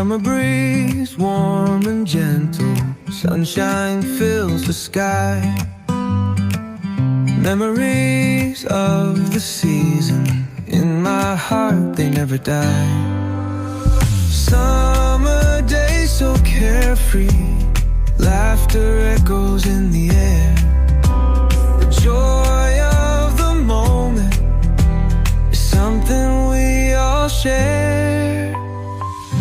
Summer breeze, warm and gentle, sunshine fills the sky. Memories of the season, in my heart they never die. Summer days so carefree, laughter echoes in the air. The joy of the moment is something we all share.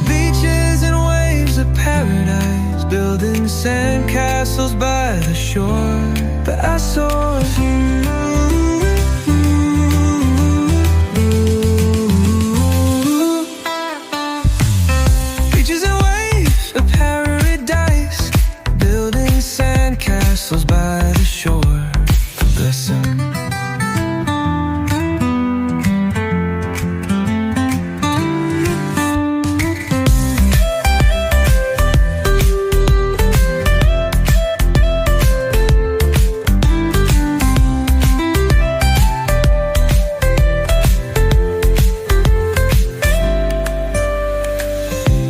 Beaches and waves of paradise, building sandcastles by the shore. But I saw you. Beaches and waves of paradise, building sandcastles by the shore. Listen.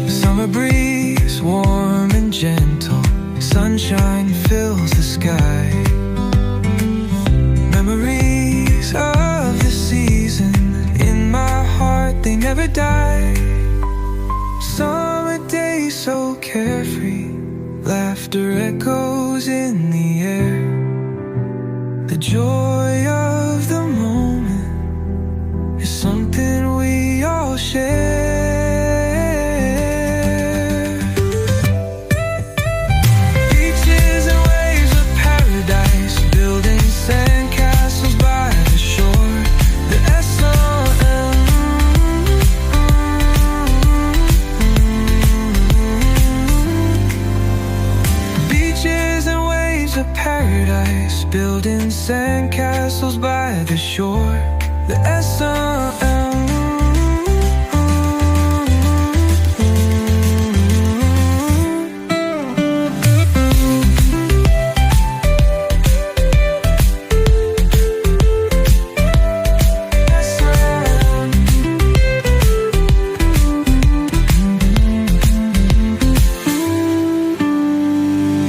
Summer breeze, warm and gentle, sunshine fills the sky. Memories of the season, in my heart they never die. Summer days so carefree, laughter echoes in the air. The joy of the moment is something we all share. Paradise, building sandcastles by the shore. The S-O-M.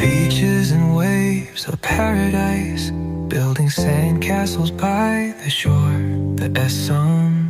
Beaches and waves of paradise, building sandcastles by the shore. The S-O-M.